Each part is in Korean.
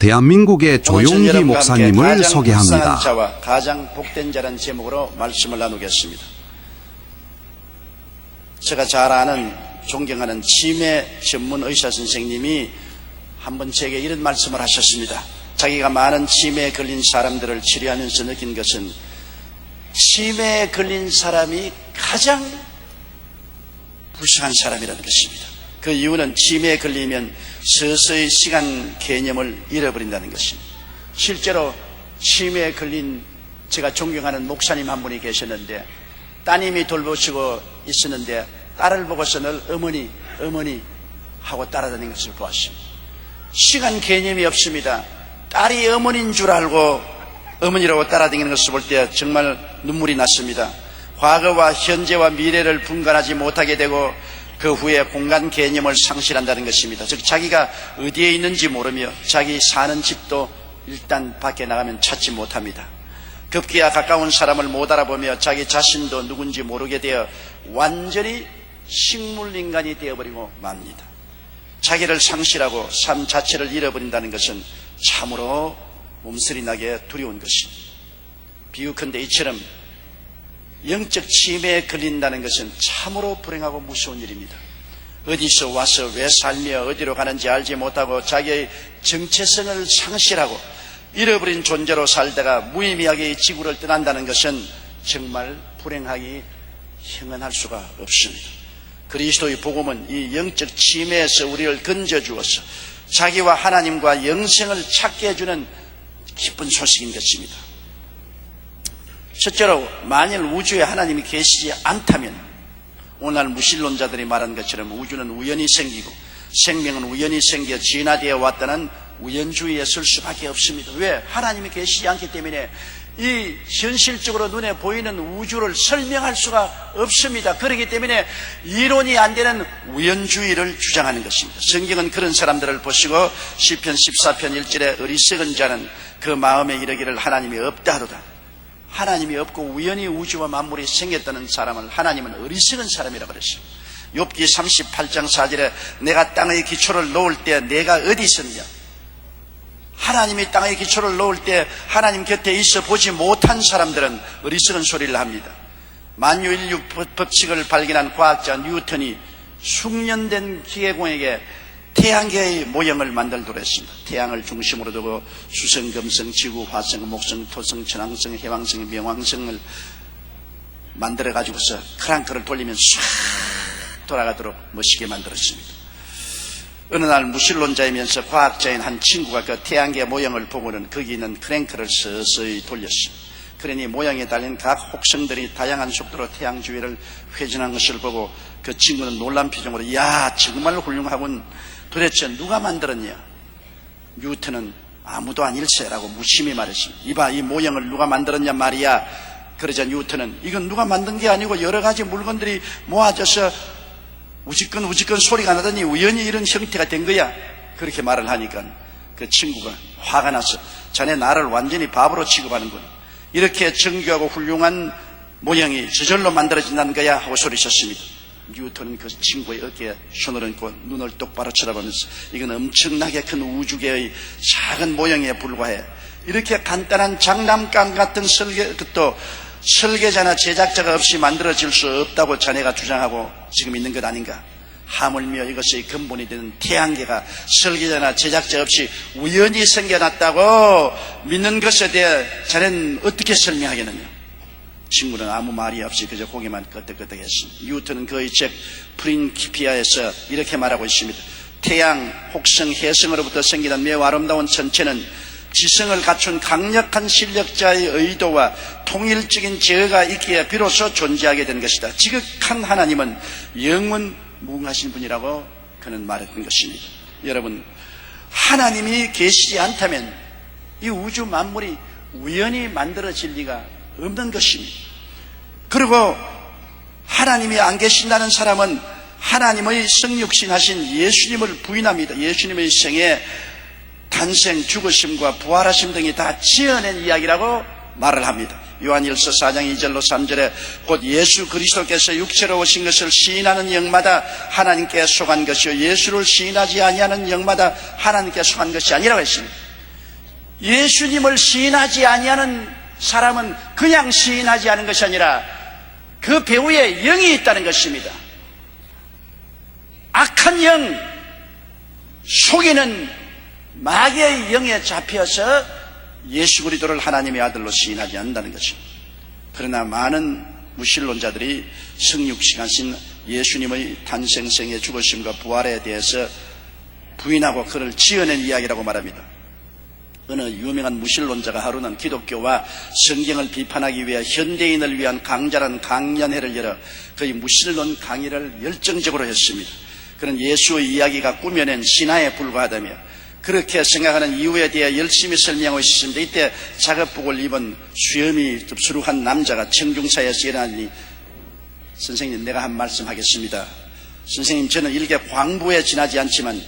대한민국의 조용기 여러분과 함께 목사님을 가장 소개합니다. 불쌍한 자와 가장 복된 자라는 제목으로 말씀을 나누겠습니다. 제가 잘 아는 존경하는 치매 전문 의사 선생님이 한번 제게 이런 말씀을 하셨습니다. 자기가 많은 치매에 걸린 사람들을 치료하면서 느낀 것은 치매에 걸린 사람이 가장 불쌍한 사람이라는 것입니다. 그 이유는 치매에 걸리면 서서히 시간 개념을 잃어버린다는 것입니다. 실제로 치매에 걸린 제가 존경하는 목사님 한 분이 계셨는데 따님이 돌보시고 있었는데 딸을 보고서 늘 어머니 하고 따라다니는 것을 보았습니다. 시간 개념이 없습니다. 딸이 어머니인 줄 알고 어머니라고 따라다니는 것을 볼 때 정말 눈물이 났습니다. 과거와 현재와 미래를 분간하지 못하게 되고 그 후에 공간 개념을 상실한다는 것입니다. 즉 자기가 어디에 있는지 모르며 자기 사는 집도 일단 밖에 나가면 찾지 못합니다. 급기야 가까운 사람을 못 알아보며 자기 자신도 누군지 모르게 되어 완전히 식물인간이 되어버리고 맙니다. 자기를 상실하고 삶 자체를 잃어버린다는 것은 참으로 몸서리 나게 두려운 것입니다. 비유컨대 이처럼 영적 치매에 걸린다는 것은 참으로 불행하고 무서운 일입니다. 어디서 와서 왜 살며 어디로 가는지 알지 못하고 자기의 정체성을 상실하고 잃어버린 존재로 살다가 무의미하게 이 지구를 떠난다는 것은 정말 불행하기 형언할 수가 없습니다. 그리스도의 복음은 이 영적 치매에서 우리를 건져주어서 자기와 하나님과 영생을 찾게 해주는 기쁜 소식인 것입니다. 첫째로 만일 우주에 하나님이 계시지 않다면 오늘 무신론자들이 말한 것처럼 우주는 우연히 생기고 생명은 우연히 생겨 진화되어 왔다는 우연주의에 설 수밖에 없습니다. 왜? 하나님이 계시지 않기 때문에 이 현실적으로 눈에 보이는 우주를 설명할 수가 없습니다. 그렇기 때문에 이론이 안 되는 우연주의를 주장하는 것입니다. 성경은 그런 사람들을 보시고 시편 14편 1절에 어리석은 자는 그 마음에 이르기를 하나님이 없다 하도다. 하나님이 없고 우연히 우주와 만물이 생겼다는 사람을 하나님은 어리석은 사람이라고 그랬어요. 욥기 38장 4절에 내가 땅의 기초를 놓을 때 내가 어디 있었냐. 하나님이 땅의 기초를 놓을 때 하나님 곁에 있어 보지 못한 사람들은 어리석은 소리를 합니다. 만유인류 법칙을 발견한 과학자 뉴턴이 숙련된 기계공에게 태양계의 모형을 만들도록 했습니다. 태양을 중심으로 두고 수성, 금성, 지구, 화성, 목성, 토성, 천왕성, 해왕성, 명왕성을 만들어 가지고서 크랑크를 돌리면 싹 돌아가도록 멋있게 만들었습니다. 어느 날 무신론자이면서 과학자인 한 친구가 그 태양계 모형을 보고는 거기 있는 크랭크를 서서히 돌렸습니다. 그러니 모양에 달린 각 혹성들이 다양한 속도로 태양 주위를 회전한 것을 보고 그 친구는 놀란 표정으로 이야 정말 훌륭하군. 도대체 누가 만들었냐? 뉴턴은 아무도 아닐세라고 무심히 말했습니다. 이봐 이 모형을 누가 만들었냐 말이야. 그러자 뉴턴은 이건 누가 만든 게 아니고 여러 가지 물건들이 모아져서 우지끈 소리가 나더니 우연히 이런 형태가 된 거야. 그렇게 말을 하니까 그 친구가 화가 나서 자네 나를 완전히 바보로 취급하는군. 이렇게 정교하고 훌륭한 모형이 저절로 만들어진다는 거야 하고 소리쳤습니다. 뉴턴은 그 친구의 어깨에 손을 얹고 눈을 똑바로 쳐다보면서 이건 엄청나게 큰 우주계의 작은 모형에 불과해. 이렇게 간단한 장난감 같은 것도 설계자나 제작자가 없이 만들어질 수 없다고 자네가 주장하고 지금 있는 것 아닌가? 하물며 이것의 근본이 되는 태양계가 설계자나 제작자 없이 우연히 생겨났다고 믿는 것에 대해 자네는 어떻게 설명하겠느냐? 친구는 아무 말이 없이 그저 고개만 끄덕끄덕했습니다. 뉴턴은 그의 책 프린키피아에서 이렇게 말하고 있습니다. 태양, 혹성, 해성으로부터 생기는 매우 아름다운 천체는 지성을 갖춘 강력한 실력자의 의도와 통일적인 제어가 있기에 비로소 존재하게 된 것이다. 지극한 하나님은 영원 무궁하신 분이라고 그는 말했던 것입니다. 여러분, 하나님이 계시지 않다면 이 우주 만물이 우연히 만들어질 리가 없는 것입니다. 그리고 하나님이 안 계신다는 사람은 하나님의 성육신 하신 예수님을 부인합니다. 예수님의 생애 탄생, 죽으심과 부활하심 등이 다 지어낸 이야기라고 말을 합니다. 요한일서 4장 2절로 3절에 곧 예수 그리스도께서 육체로 오신 것을 시인하는 영마다 하나님께 속한 것이요 예수를 시인하지 아니하는 영마다 하나님께 속한 것이 아니라고 했습니다. 예수님을 시인하지 아니하는 사람은 그냥 시인하지 않은 것이 아니라 그 배후에 영이 있다는 것입니다. 악한 영, 속이는 마귀의 영에 잡혀서 예수 그리스도를 하나님의 아들로 시인하지 않는다는 것입니다. 그러나 많은 무신론자들이 성육신하신 예수님의 탄생, 생애, 죽으심과 부활에 대해서 부인하고 그를 지어낸 이야기라고 말합니다. 어느 유명한 무신론자가 하루는 기독교와 성경을 비판하기 위해 현대인을 위한 강좌라는 강연회를 열어 그의 무신론 강의를 열정적으로 했습니다. 그는 예수의 이야기가 꾸며낸 신화에 불과하다며 그렇게 생각하는 이유에 대해 열심히 설명하고 있었습니다. 이때 작업복을 입은 수염이 습수룩한 남자가 청중사에서 일어나니 선생님, 내가 한 말씀 하겠습니다. 선생님, 저는 일개 광부에 지나지 않지만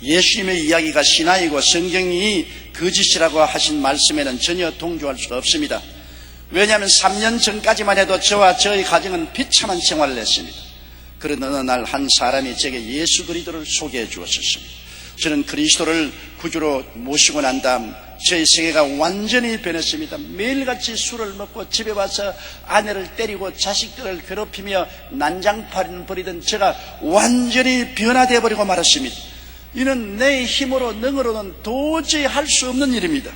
예수님의 이야기가 신화이고 성경이 거짓이라고 하신 말씀에는 전혀 동조할 수가 없습니다. 왜냐하면 3년 전까지만 해도 저와 저의 가정은 비참한 생활을 했습니다. 그런 어느 날 한 사람이 제게 예수 그리스도를 소개해 주었습니다. 저는 그리스도를 구주로 모시고 난 다음 저의 생애가 완전히 변했습니다. 매일같이 술을 먹고 집에 와서 아내를 때리고 자식들을 괴롭히며 난장판 벌이던 제가 완전히 변화되어 버리고 말았습니다. 이는 내 힘으로 능으로는 도저히 할 수 없는 일입니다.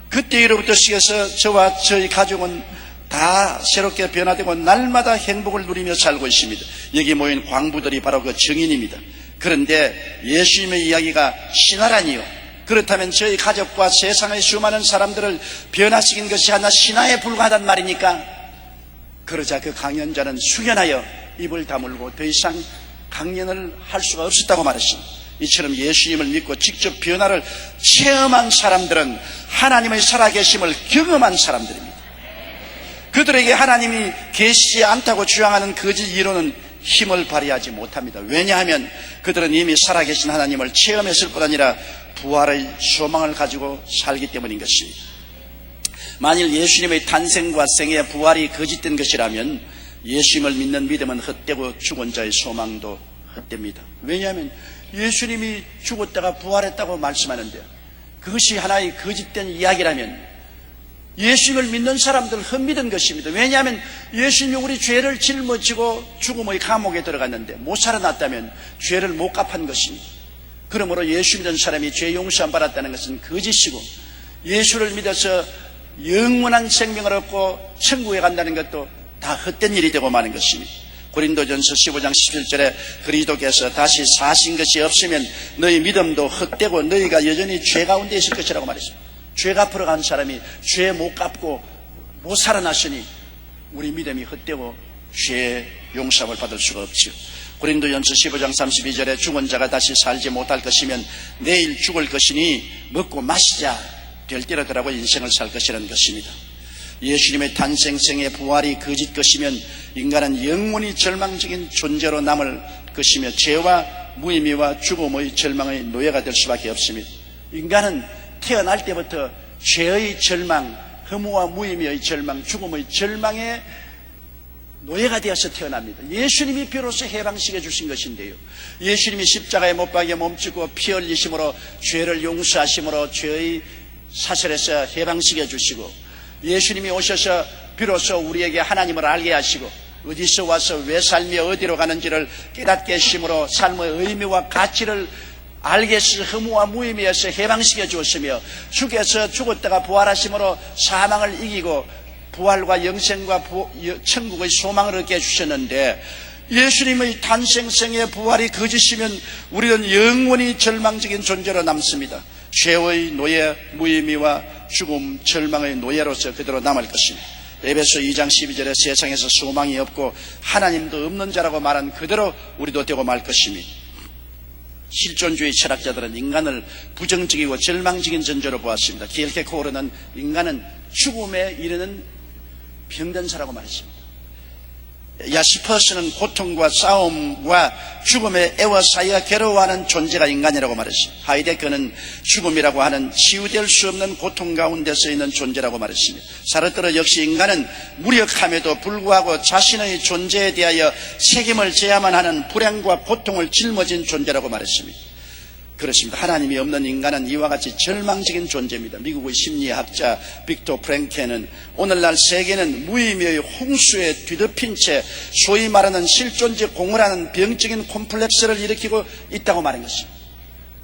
그때 이로부터 시작해서 저와 저희 가족은 다 새롭게 변화되고 날마다 행복을 누리며 살고 있습니다. 여기 모인 광부들이 바로 그 증인입니다. 그런데 예수님의 이야기가 신화라니요, 그렇다면 저희 가족과 세상의 수많은 사람들을 변화시킨 것이 하나 신화에 불과하단 말이니까? 그러자 그 강연자는 숙연하여 입을 다물고 더 이상 강연을 할 수가 없었다고 말했습니다. 이처럼 예수님을 믿고 직접 변화를 체험한 사람들은 하나님의 살아계심을 경험한 사람들입니다. 그들에게 하나님이 계시지 않다고 주장하는 거짓 이론은 힘을 발휘하지 못합니다. 왜냐하면 그들은 이미 살아계신 하나님을 체험했을 뿐 아니라 부활의 소망을 가지고 살기 때문인 것입니다. 만일 예수님의 탄생과 생애, 부활이 거짓된 것이라면 예수님을 믿는 믿음은 헛되고 죽은 자의 소망도 헛됩니다. 왜냐하면 예수님이 죽었다가 부활했다고 말씀하는데요, 그것이 하나의 거짓된 이야기라면 예수님을 믿는 사람들 헛믿은 것입니다. 왜냐하면 예수님이 우리 죄를 짊어지고 죽음의 감옥에 들어갔는데 못 살아났다면 죄를 못 갚은 것입니다. 그러므로 예수 믿는 사람이 죄 용서 안 받았다는 것은 거짓이고, 예수를 믿어서 영원한 생명을 얻고 천국에 간다는 것도 다 헛된 일이 되고 마는 것입니다. 고린도전서 15장 17절에 그리스도께서 다시 사신 것이 없으면 너희 믿음도 헛되고 너희가 여전히 죄 가운데 있을 것이라고 말했습니다. 죄 갚으러 간 사람이 죄 못 갚고 못 살아났으니 우리 믿음이 헛되고 죄 용서를 받을 수가 없지요. 고린도전서 15장 32절에 죽은 자가 다시 살지 못할 것이면 내일 죽을 것이니 먹고 마시자 될때라더라고 인생을 살 것이라는 것입니다. 예수님의 탄생, 생애, 부활이 거짓 것이면 인간은 영원히 절망적인 존재로 남을 것이며 죄와 무의미와 죽음의 절망의 노예가 될 수밖에 없습니다. 인간은 태어날 때부터 죄의 절망, 허무와 무의미의 절망, 죽음의 절망에 노예가 되어서 태어납니다. 예수님이 비로소 해방시켜 주신 것인데요, 예수님이 십자가에 못 박여 몸짓고 피 흘리심으로 죄를 용서하심으로 죄의 사슬에서 해방시켜 주시고, 예수님이 오셔서 비로소 우리에게 하나님을 알게 하시고 어디서 와서 왜 살며 어디로 가는지를 깨닫게 하심으로 삶의 의미와 가치를 알게 해서 허무와 무의미에서 해방시켜 주었으며, 주께서 죽었다가 부활하심으로 사망을 이기고 부활과 영생과 천국의 소망을 얻게 해주셨는데, 예수님의 탄생, 생애, 부활이 거짓이면 우리는 영원히 절망적인 존재로 남습니다. 죄의 노예, 무의미와 죽음, 절망의 노예로서 그대로 남을 것입니다. 에베소 2장 12절에 세상에서 소망이 없고 하나님도 없는 자라고 말한 그대로 우리도 되고 말 것입니다. 실존주의 철학자들은 인간을 부정적이고 절망적인 존재로 보았습니다. 키엘케고르는 인간은 죽음에 이르는 병든사라고 말했습니다. 야시퍼스는 고통과 싸움과 죽음의 애와 사이가 괴로워하는 존재가 인간이라고 말했습니다. 하이데거는 죽음이라고 하는 치유될 수 없는 고통 가운데서 있는 존재라고 말했습니다. 사르트르 역시 인간은 무력함에도 불구하고 자신의 존재에 대하여 책임을 져야만 하는 불행과 고통을 짊어진 존재라고 말했습니다. 그렇습니다. 하나님이 없는 인간은 이와 같이 절망적인 존재입니다. 미국의 심리학자 빅터 프랭켄은 오늘날 세계는 무의미의 홍수에 뒤덮인 채 소위 말하는 실존적 공허라는 병적인 콤플렉스를 일으키고 있다고 말한 것입니다.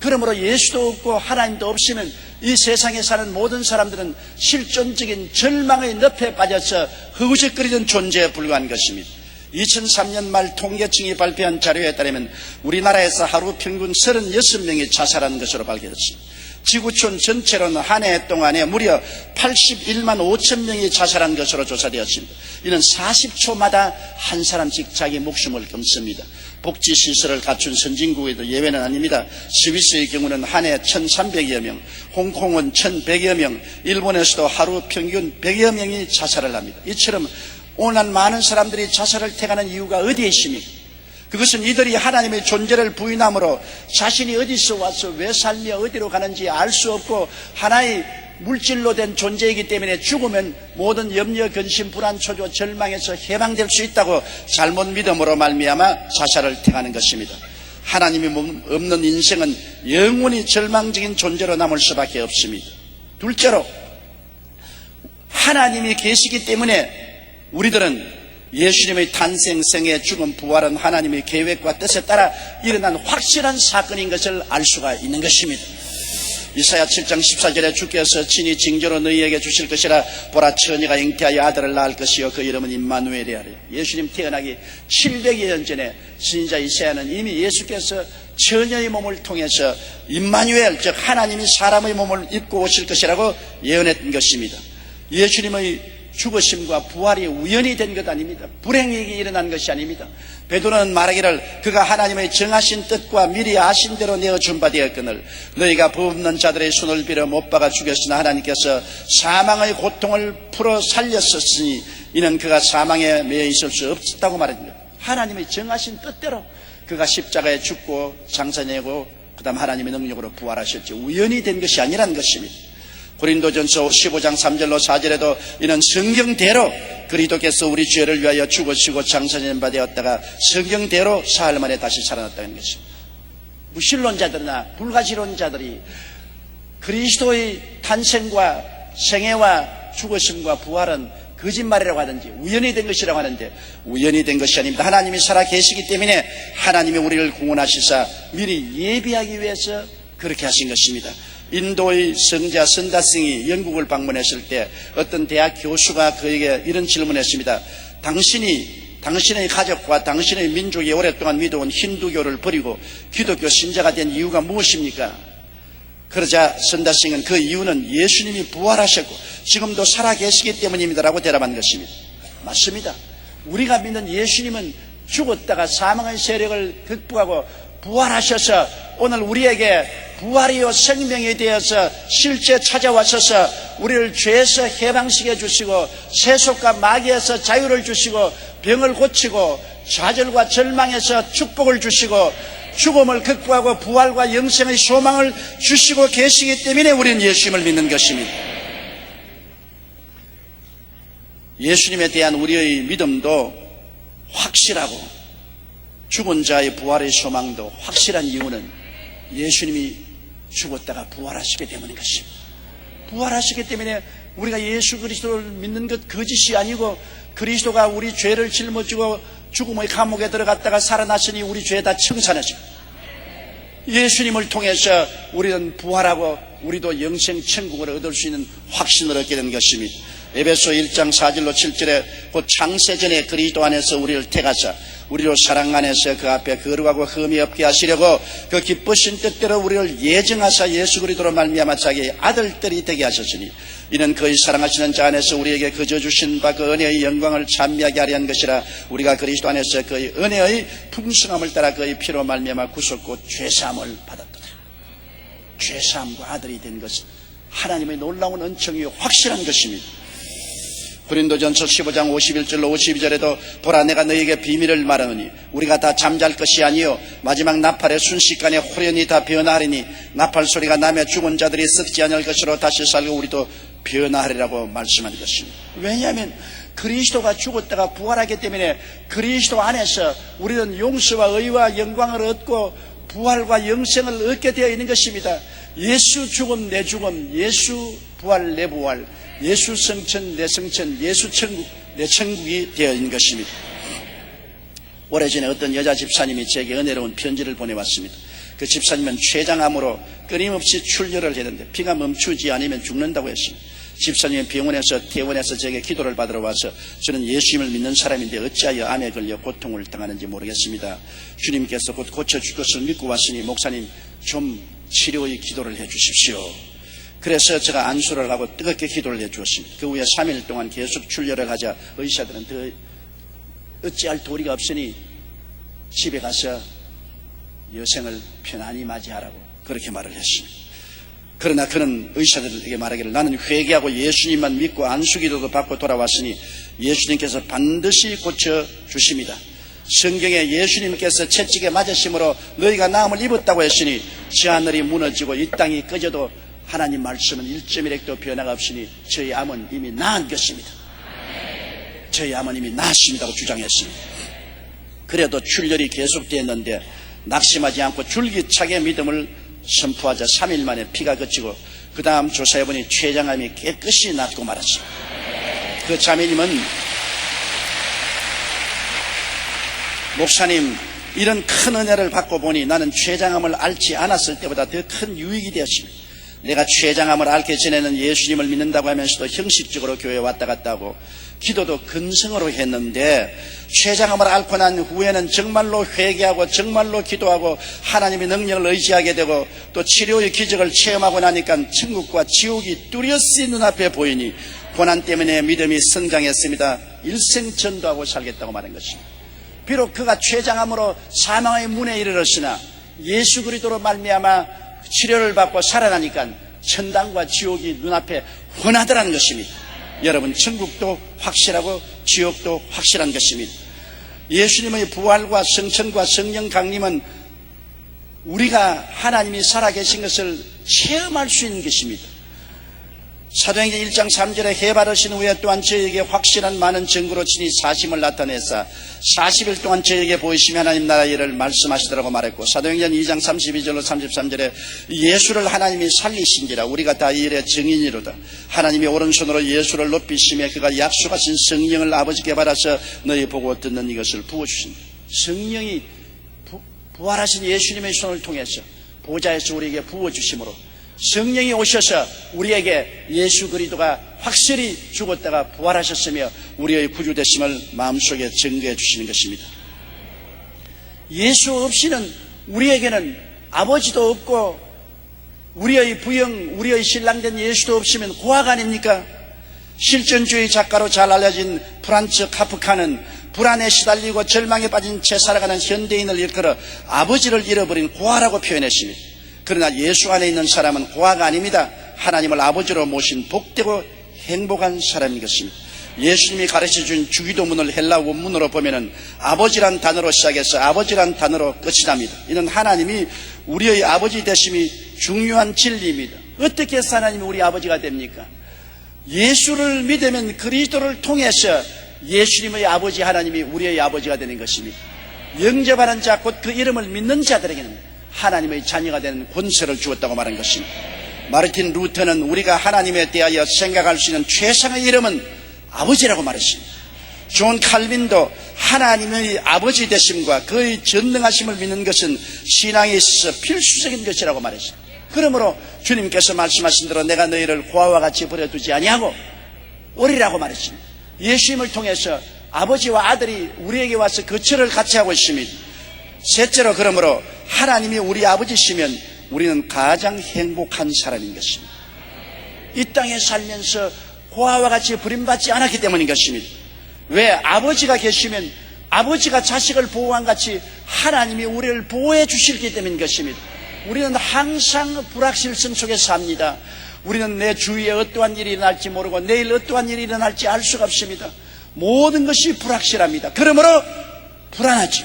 그러므로 예수도 없고 하나님도 없으면 이 세상에 사는 모든 사람들은 실존적인 절망의 늪에 빠져서 허우적거리는 존재에 불과한 것입니다. 2003년 말 통계청이 발표한 자료에 따르면 우리나라에서 하루 평균 36명이 자살한 것으로 밝혀졌습니다. 지구촌 전체로는 한 해 동안에 무려 81만 5천 명이 자살한 것으로 조사되었습니다. 이는 40초마다 한 사람씩 자기 목숨을 끊습니다. 복지시설을 갖춘 선진국에도 예외는 아닙니다. 스위스의 경우는 한 해 1,300여 명, 홍콩은 1,100여 명, 일본에서도 하루 평균 100여 명이 자살을 합니다. 이처럼 오늘날 많은 사람들이 자살을 택하는 이유가 어디에 있습니까? 그것은 이들이 하나님의 존재를 부인함으로 자신이 어디서 와서 왜 살며 어디로 가는지 알 수 없고 하나의 물질로 된 존재이기 때문에 죽으면 모든 염려, 근심, 불안, 초조, 절망에서 해방될 수 있다고 잘못 믿음으로 말미암아 자살을 택하는 것입니다. 하나님이 없는 인생은 영원히 절망적인 존재로 남을 수밖에 없습니다. 둘째로 하나님이 계시기 때문에 우리들은 예수님의 탄생, 생애, 죽음, 부활은 하나님의 계획과 뜻에 따라 일어난 확실한 사건인 것을 알 수가 있는 것입니다. 이사야 7장 14절에 주께서 친히 징조로 너희에게 주실 것이라. 보라, 처녀가 잉태하여 아들을 낳을 것이요 그 이름은 임마누엘이라 하래요. 예수님 태어나기 700여 년 전에 선지자 이사야는 이미 예수께서 처녀의 몸을 통해서 임마누엘, 즉 하나님이 사람의 몸을 입고 오실 것이라고 예언했던 것입니다. 예수님의 죽으심과 부활이 우연히 된 것 아닙니다. 불행이 일어난 것이 아닙니다. 베드로는 말하기를 그가 하나님의 정하신 뜻과 미리 아신 대로 내어준 바 되었거늘 너희가 법 없는 자들의 손을 빌어 못 박아 죽였으나 하나님께서 사망의 고통을 풀어 살렸었으니 이는 그가 사망에 매여 있을 수 없었다고 말합니다. 하나님의 정하신 뜻대로 그가 십자가에 죽고 장사내고 그 다음 하나님의 능력으로 부활하셨죠. 우연히 된 것이 아니라는 것입니다. 고린도전서 15장 3절로 4절에도 이는 성경대로 그리스도께서 우리 죄를 위하여 죽으시고 장사된 바 되었다가 성경대로 사흘 만에 다시 살아났다는 것입니다. 무신론자들이나 불가지론자들이 그리스도의 탄생과 생애와 죽으심과 부활은 거짓말이라고 하든지 우연히 된 것이라고 하는데 우연히 된 것이 아닙니다. 하나님이 살아 계시기 때문에 하나님이 우리를 구원하시사 미리 예비하기 위해서 그렇게 하신 것입니다. 인도의 성자 선다싱이 영국을 방문했을 때 어떤 대학 교수가 그에게 이런 질문을 했습니다. 당신의 가족과 당신의 민족이 오랫동안 믿어온 힌두교를 버리고 기독교 신자가 된 이유가 무엇입니까? 그러자 선다싱은 그 이유는 예수님이 부활하셨고 지금도 살아계시기 때문입니다라고 대답한 것입니다. 맞습니다. 우리가 믿는 예수님은 죽었다가 사망의 세력을 극복하고 부활하셔서 오늘 우리에게 부활이요 생명이 되어서 실제 찾아와셔서 우리를 죄에서 해방시켜 주시고 세속과 마귀에서 자유를 주시고 병을 고치고 좌절과 절망에서 축복을 주시고 죽음을 극복하고 부활과 영생의 소망을 주시고 계시기 때문에 우리는 예수님을 믿는 것입니다. 예수님에 대한 우리의 믿음도 확실하고 죽은 자의 부활의 소망도 확실한 이유는 예수님이 죽었다가 부활하시기 때문인 것입니다. 부활하시기 때문에 우리가 예수 그리스도를 믿는 것 거짓이 아니고 그리스도가 우리 죄를 짊어지고 죽음의 감옥에 들어갔다가 살아나시니 우리 죄 다 청산하시고 예수님을 통해서 우리는 부활하고 우리도 영생 천국을 얻을 수 있는 확신을 얻게 된 것입니다. 에베소 1장 4절로 7절에 곧 창세전에 그리스도 안에서 우리를 택하사 우리로 사랑 안에서 그 앞에 거룩하고 흠이 없게 하시려고 그 기쁘신 뜻대로 우리를 예정하사 예수 그리스도로 말미암아 자기의 아들들이 되게 하셨으니 이는 그의 사랑하시는 자 안에서 우리에게 거저 주신 바 그 은혜의 영광을 찬미하게 하려 한 것이라. 우리가 그리스도 안에서 그의 은혜의 풍성함을 따라 그의 피로 말미암아 구속고 죄사함을 받았다. 죄사함과 아들이 된 것은 하나님의 놀라운 은총이 확실한 것입니다. 고린도전서 15장 51절로 52절에도 보라 내가 너희에게 비밀을 말하노니 우리가 다 잠잘 것이 아니요 마지막 나팔의 순식간에 호련히 다 변화하리니 나팔 소리가 나며 죽은 자들이 썩지 않을 것으로 다시 살고 우리도 변화하리라고 말씀한 것입니다. 왜냐하면 그리스도가 죽었다가 부활하기 때문에 그리스도 안에서 우리는 용서와 의와 영광을 얻고 부활과 영생을 얻게 되어 있는 것입니다. 예수 죽음 내 죽음, 예수 부활 내 부활, 예수 성천 내 성천, 예수 천국 내 천국이 되어 있는 것입니다. 오래전에 어떤 여자 집사님이 제게 은혜로운 편지를 보내왔습니다. 그 집사님은 췌장암으로 끊임없이 출혈을 했는데 피가 멈추지 않으면 죽는다고 했습니다. 집사님은 병원에서 퇴원해서 제게 기도를 받으러 와서 저는 예수님을 믿는 사람인데 어찌하여 암에 걸려 고통을 당하는지 모르겠습니다. 주님께서 곧 고쳐줄 것을 믿고 왔으니 목사님 좀 치료의 기도를 해 주십시오. 그래서 제가 안수를 하고 뜨겁게 기도를 해 주었습니다. 그 후에 3일 동안 계속 출혈을 하자 의사들은 더 어찌할 도리가 없으니 집에 가서 여생을 편안히 맞이하라고 그렇게 말을 했습니다. 그러나 그는 의사들에게 말하기를 나는 회개하고 예수님만 믿고 안수기도도 받고 돌아왔으니 예수님께서 반드시 고쳐주십니다. 성경에 예수님께서 채찍에 맞으심으로 너희가 나음을 입었다고 했으니 저 하늘이 무너지고 이 땅이 꺼져도 하나님 말씀은 1.1핵도 변화가 없으니 저희 암은 이미 나은 것입니다. 저희 암은 이미 나았습니다고 주장했습니다. 그래도 출혈이 계속되었는데 낙심하지 않고 줄기차게 믿음을 선포하자 3일 만에 피가 그치고 그 다음 조사해보니 췌장암이 깨끗이 낫고 말았습니다. 그 자매님은 목사님 이런 큰 은혜를 받고 보니 나는 췌장암을 앓지 않았을 때보다 더 큰 유익이 되었습니다. 내가 췌장암을 앓기 전에는 예수님을 믿는다고 하면서도 형식적으로 교회에 왔다 갔다 하고 기도도 근성으로 했는데 췌장암을 앓고 난 후에는 정말로 회개하고 정말로 기도하고 하나님의 능력을 의지하게 되고 또 치료의 기적을 체험하고 나니까 천국과 지옥이 뚜렷이 눈앞에 보이니 고난 때문에 믿음이 성장했습니다. 일생 전도하고 살겠다고 말한 것입니다. 비록 그가 췌장암으로 사망의 문에 이르렀으나 예수 그리스도로 말미암아 치료를 받고 살아나니까 천당과 지옥이 눈앞에 훤하더라는 것입니다. 여러분 천국도 확실하고 지옥도 확실한 것입니다. 예수님의 부활과 성천과 성령 강림은 우리가 하나님이 살아계신 것을 체험할 수 있는 것입니다. 사도행전 1장 3절에 해바르신 후에 또한 저에게 확실한 많은 증거로 친히 사심을 나타내사 40일 동안 저에게 보이시며 하나님 나라의 일을 말씀하시더라고 말했고 사도행전 2장 32절로 33절에 예수를 하나님이 살리신지라 우리가 다 이 일의 증인이로다. 하나님이 오른손으로 예수를 높이시며 그가 약속하신 성령을 아버지께 받아서 너희 보고 듣는 이것을 부어주신다. 성령이 부활하신 예수님의 손을 통해서 보좌에서 우리에게 부어주심으로 성령이 오셔서 우리에게 예수 그리스도가 확실히 죽었다가 부활하셨으며 우리의 구주되심을 마음속에 증거해 주시는 것입니다. 예수 없이는 우리에게는 아버지도 없고 우리의 부영, 우리의 신랑된 예수도 없으면 고학 아닙니까? 실존주의 작가로 잘 알려진 프란츠 카프카는 불안에 시달리고 절망에 빠진 채 살아가는 현대인을 일컬어 아버지를 잃어버린 고아라고 표현했습니다. 그러나 예수 안에 있는 사람은 고아가 아닙니다. 하나님을 아버지로 모신 복되고 행복한 사람인 것입니다. 예수님이 가르쳐준 주기도문을 헬라 원문으로 보면은 아버지란 단어로 시작해서 아버지란 단어로 끝이 납니다. 이는 하나님이 우리의 아버지 되심이 중요한 진리입니다. 어떻게 해서 하나님이 우리 아버지가 됩니까? 예수를 믿으면 그리스도를 통해서 예수님의 아버지 하나님이 우리의 아버지가 되는 것입니다. 영접하는 자 곧 그 이름을 믿는 자들에게는 하나님의 자녀가 되는 권세를 주었다고 말한 것입니다. 마르틴 루터는 우리가 하나님에 대하여 생각할 수 있는 최상의 이름은 아버지라고 말했습니다. 존 칼빈도 하나님의 아버지 되심과 그의 전능하심을 믿는 것은 신앙에 있어서 필수적인 것이라고 말했습니다. 그러므로 주님께서 말씀하신 대로 내가 너희를 고아와 같이 버려두지 아니하고 오리라고 말했습니다. 예수님을 통해서 아버지와 아들이 우리에게 와서 거처를 같이 하고 있습니다. 셋째로 그러므로 하나님이 우리 아버지시면 우리는 가장 행복한 사람인 것입니다. 이 땅에 살면서 고아와 같이 버림받지 않았기 때문인 것입니다. 왜? 아버지가 계시면 아버지가 자식을 보호한 같이 하나님이 우리를 보호해 주시기 때문인 것입니다. 우리는 항상 불확실성 속에 삽니다. 우리는 내 주위에 어떠한 일이 일어날지 모르고 내일 어떠한 일이 일어날지 알 수가 없습니다. 모든 것이 불확실합니다. 그러므로 불안하죠.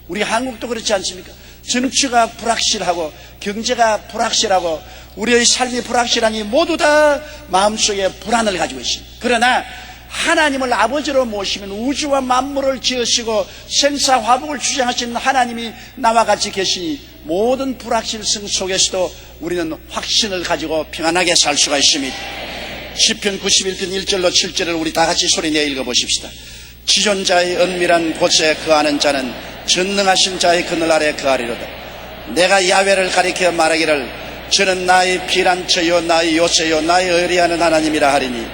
우리 한국도 그렇지 않습니까? 정치가 불확실하고 경제가 불확실하고 우리의 삶이 불확실하니 모두 다 마음속에 불안을 가지고 있습니다. 그러나 하나님을 아버지로 모시면 우주와 만물을 지으시고 생사화복을 주장하시는 하나님이 나와 같이 계시니 모든 불확실성 속에서도 우리는 확신을 가지고 평안하게 살 수가 있습니다. 시편 91편 1절로 7절을 우리 다 같이 소리내어 읽어보십시다. 지존자의 은밀한 곳에 거하는 자는 전능하신 자의 그늘 아래 거하리로다. 내가 야훼를 가리켜 말하기를 저는 나의 피난처요 나의 요새요 나의 의리하는 하나님이라 하리니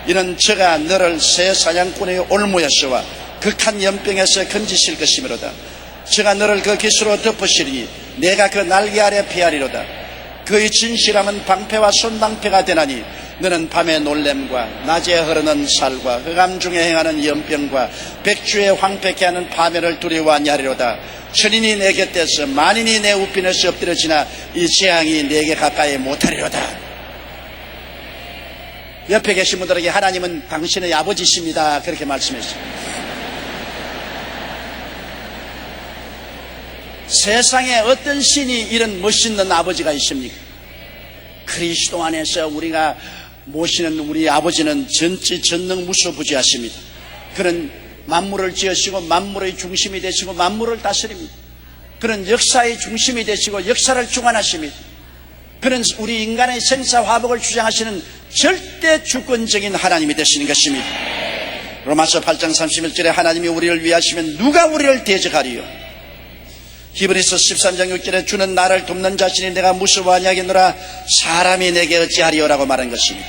이는 저가 너를 새 사냥꾼의 올무에서와 극한 연병에서 건지실 것이므로다. 저가 너를 그 깃으로 덮으시리니 내가 그 날개 아래 피하리로다. 그의 진실함은 방패와 손방패가 되나니 너는 밤의 놀램과 낮에 흐르는 살과 흑암 중에 행하는 연병과 백주에 황폐케 하는 파멸을 두려워하니 하리로다. 천인이 내 곁에서 만인이 내 우편에서 엎드려지나 이 재앙이 내게 가까이 못하리로다. 옆에 계신 분들에게 하나님은 당신의 아버지십니다, 그렇게 말씀했어요. 세상에 어떤 신이 이런 멋있는 아버지가 있습니까? 그리스도 안에서 우리가 모시는 우리 아버지는 전능무소부지하십니다. 그는 만물을 지으시고 만물의 중심이 되시고 만물을 다스립니다. 그는 역사의 중심이 되시고 역사를 주관하십니다. 그는 우리 인간의 생사화복을 주장하시는 절대 주권적인 하나님이 되시는 것입니다. 로마서 8장 31절에 하나님이 우리를 위하시면 누가 우리를 대적하리요? 히브리서 13장 6절에 주는 나를 돕는 자신이 내가 무서워하냐 하겠노라 사람이 내게 어찌하리요라고 말한 것입니다.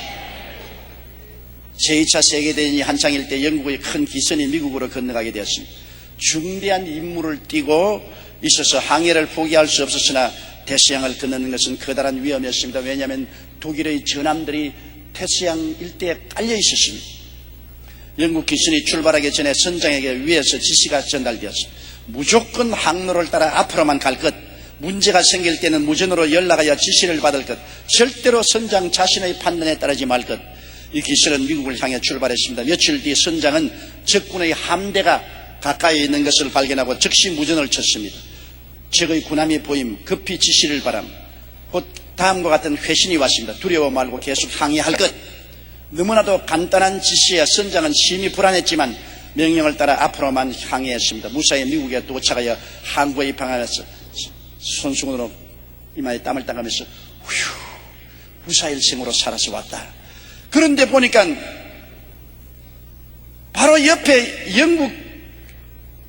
제2차 세계대전이 한창일 때 영국의 큰 기선이 미국으로 건너가게 되었습니다. 중대한 임무를 띠고 있어서 항해를 포기할 수 없었으나 대서양을 건너는 것은 커다란 위험이었습니다. 왜냐하면 독일의 전함들이 태서양 일대에 깔려 있었습니다. 영국 기선이 출발하기 전에 선장에게 위에서 지시가 전달되었습니다. 무조건 항로를 따라 앞으로만 갈 것, 문제가 생길 때는 무전으로 연락하여 지시를 받을 것, 절대로 선장 자신의 판단에 따르지 말 것. 이 기선은 미국을 향해 출발했습니다. 며칠 뒤 선장은 적군의 함대가 가까이 있는 것을 발견하고 즉시 무전을 쳤습니다. 적의 군함이 보임 급히 지시를 바람. 곧 다음과 같은 회신이 왔습니다. 두려워 말고 계속 항해할 것. 너무나도 간단한 지시에 선장은 심히 불안했지만 명령을 따라 앞으로만 항해했습니다. 무사히 미국에 도착하여 항구에 입항하면서 손수건으로 이마에 땀을 닦으면서 무사일생으로 살아서 왔다. 그런데 보니까 바로 옆에 영국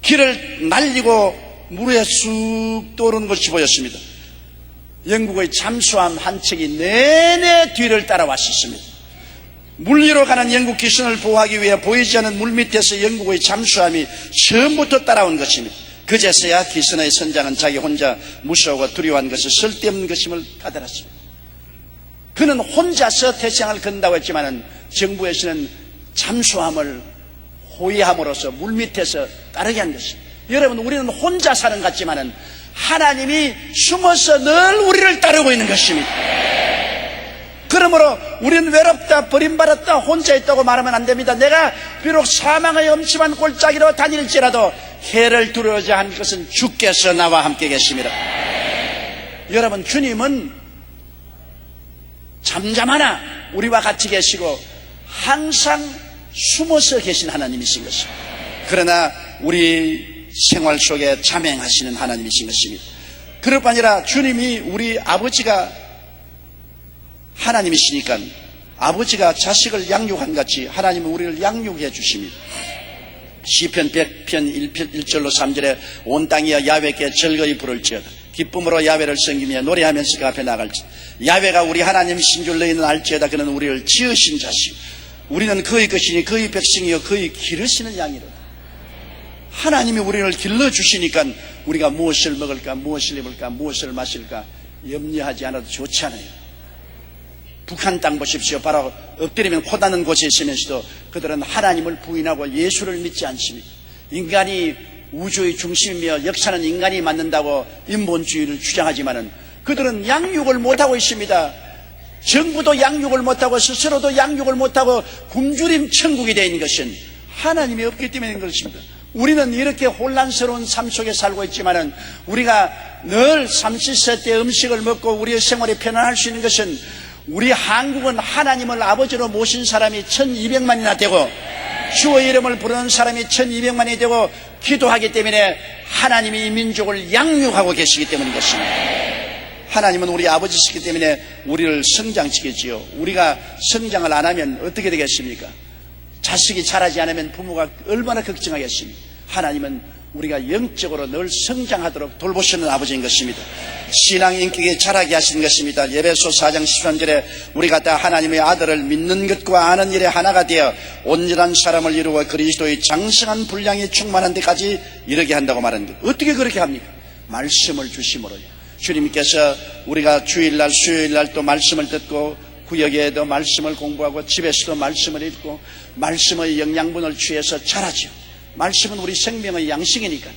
길을 날리고 물에 쑥 떠오르는 것이 보였습니다. 영국의 잠수함 한 척이 내내 뒤를 따라왔었습니다. 물 위로 가는 영국 기선을 보호하기 위해 보이지 않는 물 밑에서 영국의 잠수함이 처음부터 따라온 것입니다. 그제서야 기선의 선장은 자기 혼자 무서워하고 두려워한 것을 쓸데없는 것임을 깨달았습니다. 그는 혼자서 태평양을 건다고 했지만 정부에서는 잠수함을 호위함으로써 물 밑에서 따르게 한 것입니다. 여러분, 우리는 혼자 사는 것 같지만 하나님이 숨어서 늘 우리를 따르고 있는 것입니다. 그러므로 우리는 외롭다, 버림받았다, 혼자 있다고 말하면 안 됩니다. 내가 비록 사망의 엄침한 골짜기로 다닐지라도 해를 두려워하지 않을 것은 주께서 나와 함께 계십니다. 여러분, 주님은 잠잠하나 우리와 같이 계시고 항상 숨어서 계신 하나님이신 것입니다. 그러나 우리 생활 속에 자맹하시는 하나님이신 것입니다. 그럴 뿐 아니라 주님이 우리 아버지가 하나님이시니까 아버지가 자식을 양육한 같이 하나님은 우리를 양육해 주십니다. 시편 100편 1절로 3절에 온 땅이여 야훼께 즐거이 부를지어다. 기쁨으로 야훼를 섬기며 노래하면서 그 앞에 나갈지. 야훼가 우리 하나님이신 줄 너희는 알지어다. 그는 우리를 지으신 자시오. 우리는 그의 것이니 그의 백성이요 그의 기르시는 양이로다. 하나님이 우리를 길러주시니까 우리가 무엇을 먹을까, 무엇을 입을까, 무엇을 마실까 염려하지 않아도 좋지 않아요. 북한 땅 보십시오. 바로 엎드리면 코다는 곳에 있으면서도 그들은 하나님을 부인하고 예수를 믿지 않습니다. 인간이 우주의 중심이며 역사는 인간이 만든다고 인본주의를 주장하지만은 그들은 양육을 못하고 있습니다. 정부도 양육을 못하고 스스로도 양육을 못하고 굶주림 천국이 되어 있는 것은 하나님이 없기 때문인 것입니다. 우리는 이렇게 혼란스러운 삶 속에 살고 있지만은 우리가 늘 삼시세 때 음식을 먹고 우리의 생활이 편안할 수 있는 것은 우리 한국은 하나님을 아버지로 모신 사람이 1200만이나 되고 주의 이름을 부르는 사람이 1200만이 되고 기도하기 때문에 하나님이 이 민족을 양육하고 계시기 때문인 것입니다. 하나님은 우리 아버지시기 때문에 우리를 성장시키지요. 우리가 성장을 안 하면 어떻게 되겠습니까? 자식이 자라지 않으면 부모가 얼마나 걱정하겠습니까? 하나님은 우리가 영적으로 늘 성장하도록 돌보시는 아버지인 것입니다. 신앙 인격에 자라게 하시는 것입니다. 에베소 4장 13절에 우리가 다 하나님의 아들을 믿는 것과 아는 일에 하나가 되어 온전한 사람을 이루어 그리스도의 장성한 분량이 충만한 데까지 이르게 한다고 말하는 것. 어떻게 그렇게 합니까? 말씀을 주심으로요. 주님께서 우리가 주일날 수요일날 또 말씀을 듣고 구역에도 말씀을 공부하고 집에서도 말씀을 읽고 말씀의 영양분을 취해서 자라죠. 말씀은 우리 생명의 양식이니까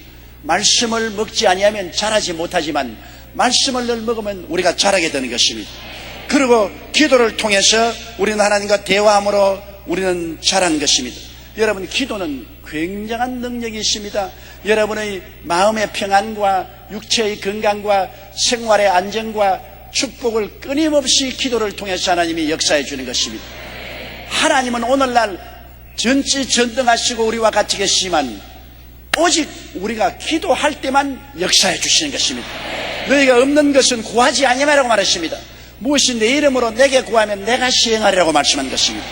말씀을 먹지 아니하면 자라지 못하지만 말씀을 늘 먹으면 우리가 자라게 되는 것입니다. 그리고 기도를 통해서 우리는 하나님과 대화함으로 우리는 자라는 것입니다. 여러분, 기도는 굉장한 능력이 있습니다. 여러분의 마음의 평안과 육체의 건강과 생활의 안정과 축복을 끊임없이 기도를 통해서 하나님이 역사해 주는 것입니다. 하나님은 오늘날 전지전능하시고 우리와 같이 계시지만 오직 우리가 기도할 때만 역사해 주시는 것입니다. 너희가 없는 것은 구하지 아니하라고 말했습니다. 무엇이 내 이름으로 내게 구하면 내가 시행하리라고 말씀한 것입니다.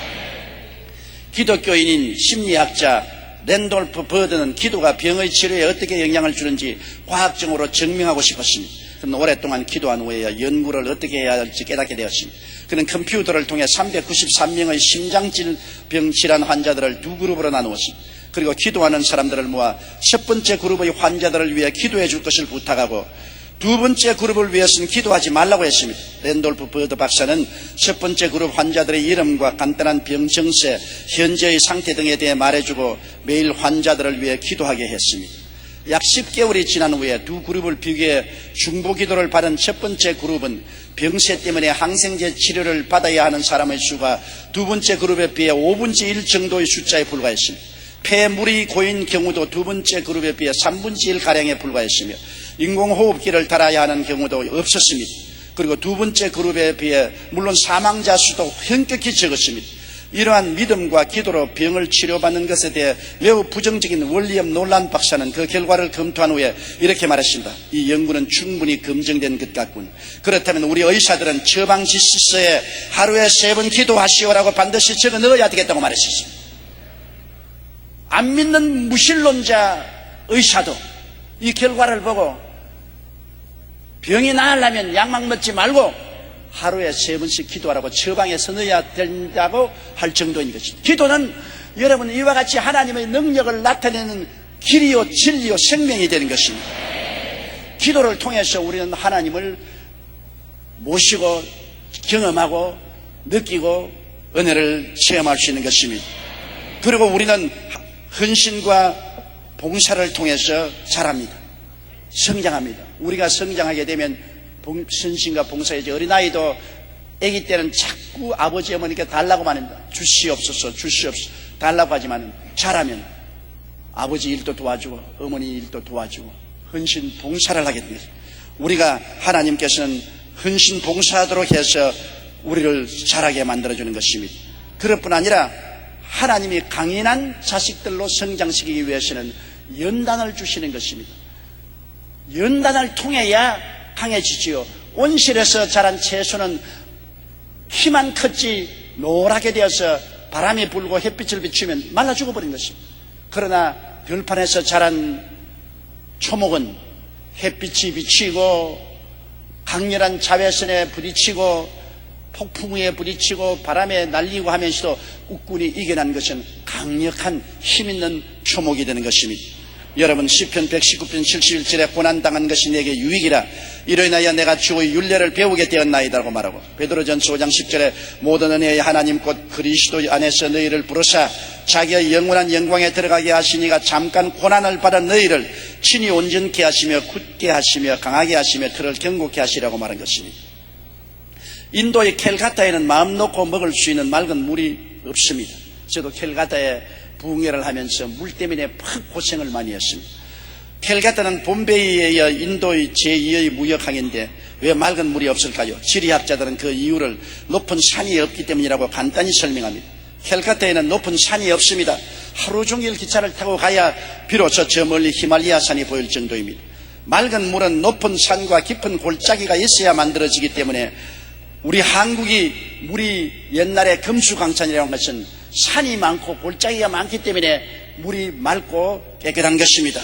기독교인인 심리학자 랜돌프 버드는 기도가 병의 치료에 어떻게 영향을 주는지 과학적으로 증명하고 싶었습니다. 그는 오랫동안 기도한 후에 연구를 어떻게 해야 할지 깨닫게 되었습니다. 그는 컴퓨터를 통해 393명의 심장질병 질환 환자들을 두 그룹으로 나누었습니다. 그리고 기도하는 사람들을 모아 첫 번째 그룹의 환자들을 위해 기도해 줄 것을 부탁하고 두 번째 그룹을 위해서는 기도하지 말라고 했습니다. 랜돌프 버드 박사는 첫 번째 그룹 환자들의 이름과 간단한 병 정세, 현재의 상태 등에 대해 말해주고 매일 환자들을 위해 기도하게 했습니다. 약 10개월이 지난 후에 두 그룹을 비교해 중보 기도를 받은 첫 번째 그룹은 병세 때문에 항생제 치료를 받아야 하는 사람의 수가 두 번째 그룹에 비해 5분의 1 정도의 숫자에 불과했습니다. 폐에 물이 고인 경우도 두 번째 그룹에 비해 3분의 1 가량에 불과했으며 인공호흡기를 달아야 하는 경우도 없었습니다. 그리고 두 번째 그룹에 비해 물론 사망자 수도 현격히 적었습니다. 이러한 믿음과 기도로 병을 치료받는 것에 대해 매우 부정적인 원리엄 놀란 박사는 그 결과를 검토한 후에 이렇게 말했습니다. 이 연구는 충분히 검증된 것 같군. 그렇다면 우리 의사들은 처방 지시서에 하루에 3번 기도하시오라고 반드시 적어 넣어야 되겠다고 말했습니다. 안 믿는 무신론자 의사도 이 결과를 보고 병이 나으려면 약만 먹지 말고 하루에 3번씩 기도하라고 처방해서 넣어야 된다고 할 정도인 것입니다. 기도는 여러분 이와 같이 하나님의 능력을 나타내는 길이요 진리요 생명이 되는 것입니다. 기도를 통해서 우리는 하나님을 모시고 경험하고 느끼고 은혜를 체험할 수 있는 것입니다. 그리고 우리는 헌신과 봉사를 통해서 자랍니다. 성장합니다. 우리가 성장하게 되면 헌신과 봉사이지 어린아이도 아기 때는 자꾸 아버지 어머니께 달라고 말합니다. 주시옵소서 주시옵소서 달라고 하지만 자라면 아버지 일도 도와주고 어머니 일도 도와주고 헌신 봉사를 하게 됩니다. 우리가 하나님께서는 헌신 봉사하도록 해서 우리를 자라게 만들어주는 것입니다. 그것뿐 아니라 하나님이 강인한 자식들로 성장시키기 위해서는 연단을 주시는 것입니다. 연단을 통해야 강해지지요. 온실에서 자란 채소는 키만 컸지 노랗게 되어서 바람이 불고 햇빛을 비추면 말라 죽어버린 것입니다. 그러나 들판에서 자란 초목은 햇빛이 비치고 강렬한 자외선에 부딪히고 폭풍우에 부딪히고 바람에 날리고 하면서도 우군이 이겨난 것은 강력한 힘있는 초목이 되는 것입니다. 여러분 시편 119편 71절에 고난당한 것이 내게 유익이라 이로 인하여 내가 주의 율례를 배우게 되었나이다라고 말하고 베드로전서 5장 10절에 모든 은혜의 하나님 곧 그리스도 안에서 너희를 부르사 자기의 영원한 영광에 들어가게 하시니가 잠깐 고난을 받은 너희를 친히 온전케 하시며 굳게 하시며 강하게 하시며 그를 견고케 하시라고 말한 것입니다. 인도의 캘카타에는 마음 놓고 먹을 수 있는 맑은 물이 없습니다. 저도 캘카타에 부흥회를 하면서 물 때문에 팍 고생을 많이 했습니다. 켈가타는 bombay에 이어 인도의 제2의 무역항인데 왜 맑은 물이 없을까요? 지리학자들은 그 이유를 높은 산이 없기 때문이라고 간단히 설명합니다. 켈가타에는 높은 산이 없습니다. 하루 종일 기차를 타고 가야 비로소 저 멀리 히말라야 산이 보일 정도입니다. 맑은 물은 높은 산과 깊은 골짜기가 있어야 만들어지기 때문에 우리 한국이 물이 옛날에 금수강산이라는 것은 산이 많고 골짜기가 많기 때문에 물이 맑고 깨끗한 것입니다.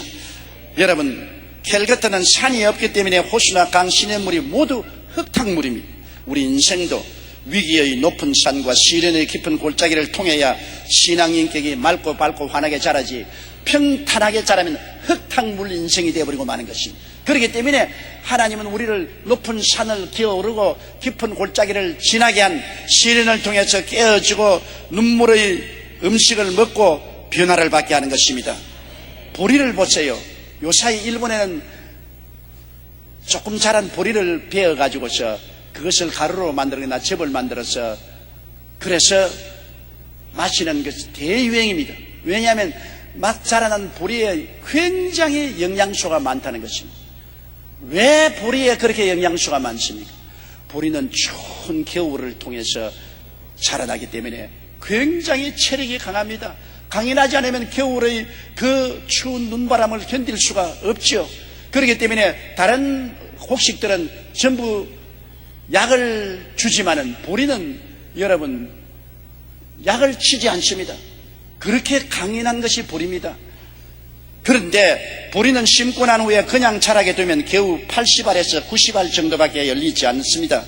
여러분, 켈가타는 산이 없기 때문에 호수나 강, 시냇물이 모두 흙탕물입니다. 우리 인생도 위기의 높은 산과 시련의 깊은 골짜기를 통해야 신앙 인격이 맑고 밝고 환하게 자라지, 평탄하게 자라면 흙탕물 인생이 되어버리고 마는 것입니다. 그렇기 때문에 하나님은 우리를 높은 산을 기어오르고 깊은 골짜기를 지나게 한 시련을 통해서 깨어지고 눈물의 음식을 먹고 변화를 받게 하는 것입니다. 보리를 보세요. 요사이 일본에는 조금 자란 보리를 베어가지고서 그것을 가루로 만들거나 즙을 만들어서 그래서 마시는 것이 대유행입니다. 왜냐하면 막 자라난 보리에 굉장히 영양소가 많다는 것입니다. 왜 보리에 그렇게 영양소가 많습니까? 보리는 추운 겨울을 통해서 자라나기 때문에 굉장히 체력이 강합니다. 강인하지 않으면 겨울의 그 추운 눈바람을 견딜 수가 없죠. 그렇기 때문에 다른 곡식들은 전부 약을 주지만은 보리는 여러분 약을 치지 않습니다. 그렇게 강인한 것이 보리입니다. 그런데 보리는 심고 난 후에 그냥 자라게 되면 겨우 80알에서 90알 정도밖에 열리지 않습니다.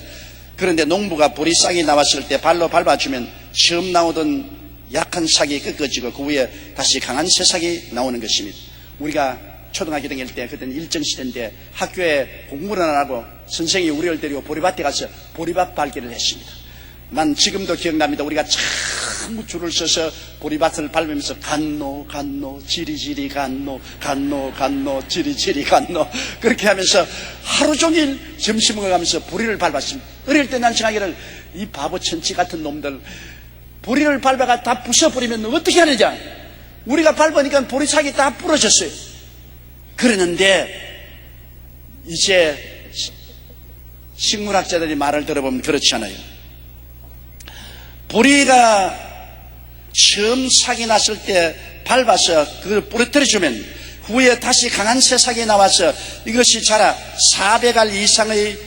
그런데 농부가 보리 싹이 나왔을 때 발로 밟아주면 처음 나오던 약한 싹이 꺾어지고 그 후에 다시 강한 새싹이 나오는 것입니다. 우리가 초등학교 다닐 때 그때는 일정시대인데 학교에 공부를 안 하고 선생님이 우리를 데리고 보리밭에 가서 보리밭 밟기를 했습니다. 난 지금도 기억납니다. 우리가 참 줄을 서서 보리밭을 밟으면서 간노 지리지리 간노 지리지리 간노 그렇게 하면서 하루 종일 점심 먹어가면서 보리를 밟았습니다. 어릴 때 난 생각하기를 이 바보 천치 같은 놈들 보리를 밟아가 다 부숴버리면 어떻게 하느냐. 우리가 밟으니까 보리싹이 다 부러졌어요. 그러는데 이제 식물학자들이 말을 들어보면 그렇지 않아요. 보리가 처음 싹이 났을 때 밟아서 그걸 부러뜨려주면 후에 다시 강한 새싹이 나와서 이것이 자라 400알 이상의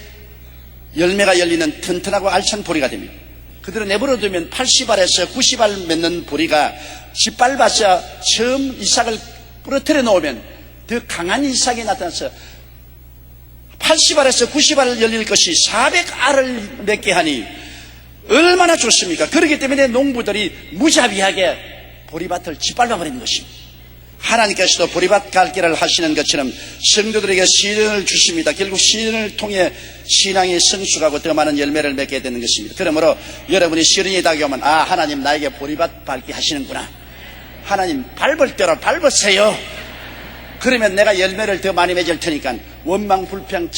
열매가 열리는 튼튼하고 알찬 보리가 됩니다. 그대로 내버려두면 80알에서 90알 맺는 보리가 짓밟아서 처음 이삭을 부러뜨려 놓으면 더 강한 이삭이 나타나서 80알에서 90알 열릴 것이 400알을 맺게 하니 얼마나 좋습니까? 그렇기 때문에 농부들이 무자비하게 보리밭을 짓밟아버리는 것입니다. 하나님께서도 보리밭 갈기를 하시는 것처럼 성도들에게 시련을 주십니다. 결국 시련을 통해 신앙이 성숙하고 더 많은 열매를 맺게 되는 것입니다. 그러므로 여러분이 시련이 다가오면 하나님 나에게 보리밭 밟기 하시는구나. 하나님 밟을 대로 밟으세요. 그러면 내가 열매를 더 많이 맺을 테니까 원망 불평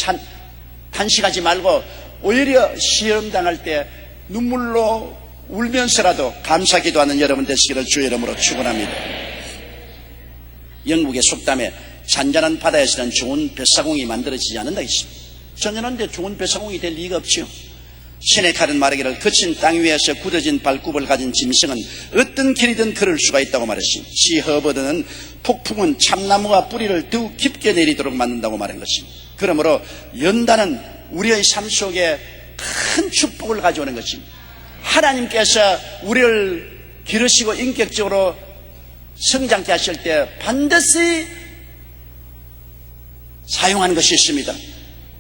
탄식하지 말고 오히려 시험 당할 때 눈물로 울면서라도 감사 기도하는 여러분 되시기를 주의 이름으로 축원합니다. 영국의 속담에 잔잔한 바다에서는 좋은 뱃사공이 만들어지지 않는다 했습니다. 잔잔한데 좋은 뱃사공이 될 리가 없죠. 세네카는 말하기를 거친 땅 위에서 굳어진 발굽을 가진 짐승은 어떤 길이든 걸을 수가 있다고 말했습니다. 시 허버드는 폭풍은 참나무와 뿌리를 더욱 깊게 내리도록 만든다고 말한 것입니다. 그러므로 연단은 우리의 삶 속에 큰 축복을 가져오는 것입니다. 하나님께서 우리를 기르시고 인격적으로 성장케 하실 때 반드시 사용하는 것이 있습니다.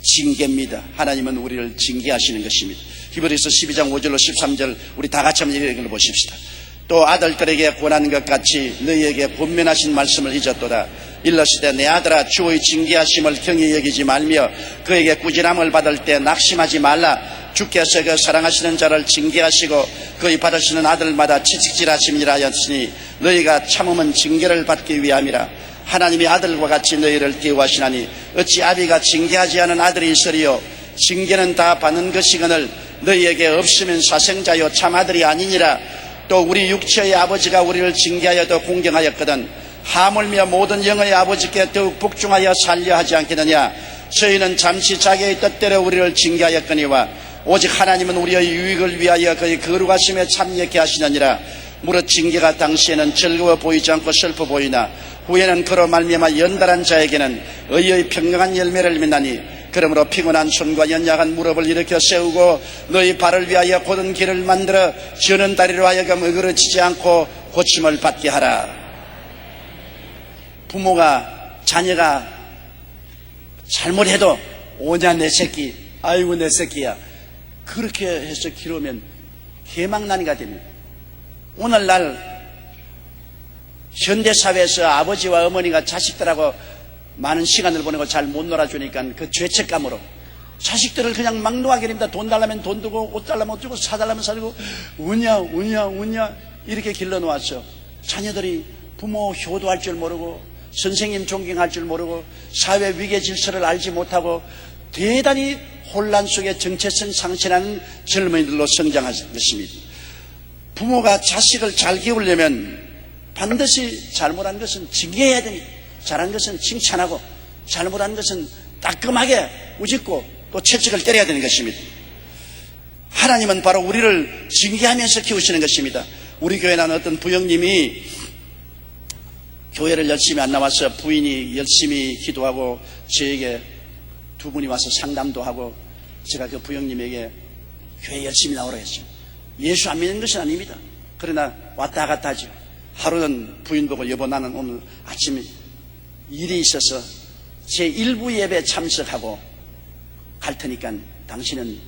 징계입니다. 하나님은 우리를 징계하시는 것입니다. 히브리서 12장 5절로 13절 우리 다 같이 한번 읽어보십시다. 또 아들들에게 권하는 것 같이 너희에게 권면하신 말씀을 잊었도다. 일러시되 내 아들아 주의 징계하심을 경히 여기지 말며 그에게 꾸지람을 받을 때 낙심하지 말라. 주께서 그 사랑하시는 자를 징계하시고 그의 받으시는 아들마다 채찍질하심이라 하였으니 너희가 참으면 징계를 받기 위함이라. 하나님이 아들과 같이 너희를 대우하시나니 어찌 아비가 징계하지 않은 아들이 있으리요. 징계는 다 받는 것이거늘 너희에게 없으면 사생자요 참 아들이 아니니라. 또 우리 육체의 아버지가 우리를 징계하여도 공경하였거든 하물며 모든 영의 아버지께 더욱 복종하여 살려 하지 않겠느냐. 저희는 잠시 자기의 뜻대로 우리를 징계하였거니와 오직 하나님은 우리의 유익을 위하여 그의 거룩하심에 참여케 하시느니라. 무릇 징계가 당시에는 즐거워 보이지 않고 슬퍼 보이나 후에는 그로 말미암아 연달한 자에게는 의의 평강한 열매를 맺나니 그러므로 피곤한 손과 연약한 무릎을 일으켜 세우고 너희 발을 위하여 곧은 길을 만들어 지는 다리로 하여금 어그러지지 않고 고침을 받게 하라. 부모가 자녀가 잘못해도 오냐 내 새끼, 아이고 내 새끼야, 그렇게 해서 기르면 개망난이가 됩니다. 오늘날 현대사회에서 아버지와 어머니가 자식들하고 많은 시간을 보내고 잘 못 놀아주니까 그 죄책감으로 자식들을 그냥 막노하게 됩니다. 돈 달라면 돈 주고 옷 달라면 옷 주고 사달라면 사주고 우냐 이렇게 길러놓았어. 자녀들이 부모 효도할 줄 모르고 선생님 존경할 줄 모르고 사회 위계 질서를 알지 못하고 대단히 혼란 속에 정체성 상실하는 젊은이들로 성장할 것입니다. 부모가 자식을 잘 키우려면 반드시 잘못한 것은 징계해야 됩니다. 잘한 것은 칭찬하고 잘못한 것은 따끔하게 우짓고 또 채찍을 때려야 되는 것입니다. 하나님은 바로 우리를 징계하면서 키우시는 것입니다. 우리 교회 나는 어떤 부형님이 교회를 열심히 안 나와서 부인이 열심히 기도하고 저에게 두 분이 와서 상담도 하고 제가 그 부형님에게 교회 열심히 나오라고 했죠. 예수 안 믿는 것은 아닙니다. 그러나 왔다 갔다 하죠. 하루는 부인 보고 여보 나는 오늘 아침에 일이 있어서 제 1부 예배 참석하고 갈 테니까 당신은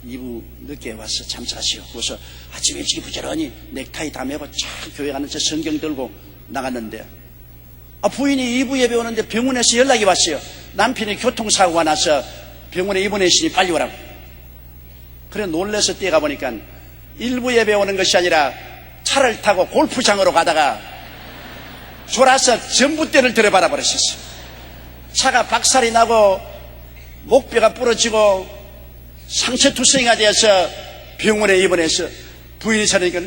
2부 늦게 와서 참석하시오. 그래서 아침 일찍 부지런히 넥타이 다 매고 쫙 교회 가는 저 성경 들고 나갔는데 부인이 2부 예배 오는데 병원에서 연락이 왔어요. 남편이 교통사고가 나서 병원에 입원했으니 빨리 오라고. 그래 놀래서 뛰어가 보니까 1부 예배 오는 것이 아니라 차를 타고 골프장으로 가다가 졸아서 전봇대를 들여받아 버렸었어요. 차가 박살이 나고 목뼈가 부러지고 상처투성이가 되어서 병원에 입원해서 부인이 찾으니까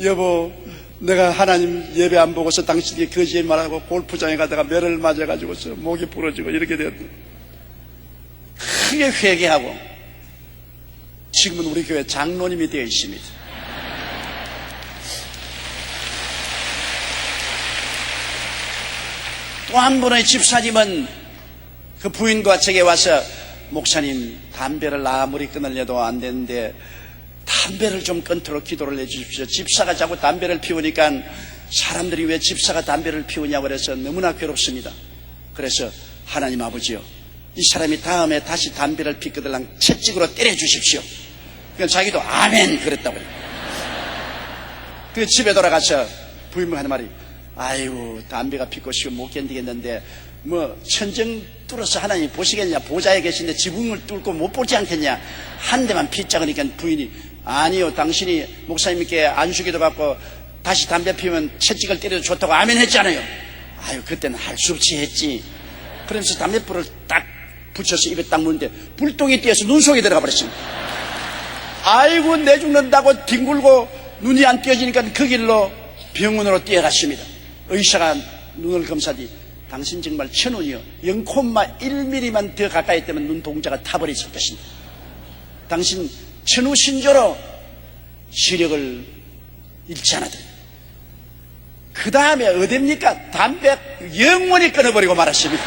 여보 내가 하나님 예배 안 보고서 당신에게 거짓말하고 골프장에 가다가 매를 맞아가지고서 목이 부러지고 이렇게 되었다. 크게 회개하고 지금은 우리 교회 장로님이 되어 있습니다. 또 한 분의 집사님은 그 부인과 제게 와서 목사님 담배를 아무리 끊으려도 안 되는데 담배를 좀 끊도록 기도를 해주십시오. 집사가 자꾸 담배를 피우니까 사람들이 왜 집사가 담배를 피우냐고 그래서 너무나 괴롭습니다. 그래서 하나님 아버지요, 이 사람이 다음에 다시 담배를 피거들랑 채찍으로 때려주십시오. 그러니까 자기도 아멘 그랬다고요. 그 집에 돌아가서 부인이 하는 말이 아이고 담배가 피고 싶으면 못 견디겠는데 뭐 천정 뚫어서 하나님 보시겠냐, 보좌에 계신데 지붕을 뚫고 못 보지 않겠냐, 한 대만 피자. 그러니까 부인이 아니요 당신이 목사님께 안수기도 받고 다시 담배 피우면 채찍을 때려도 좋다고 아멘 했잖아요. 아유 그때는 할 수 없이 했지. 그러면서 담배불을 딱 붙여서 입에 딱 무는데 불똥이 뛰어서 눈 속에 들어가 버렸습니다. 아이고 내 죽는다고 뒹굴고 눈이 안 띄어지니까 그 길로 병원으로 뛰어갔습니다. 의사가 눈을 검사하니 당신 정말 천운이요 0,1mm만 더 가까이 있다면 눈 동자가 타버렸을 것입니다. 당신 천우신조로 시력을 잃지 않았더니 그 다음에 어딥니까? 담배 영원히 끊어버리고 말았습니다.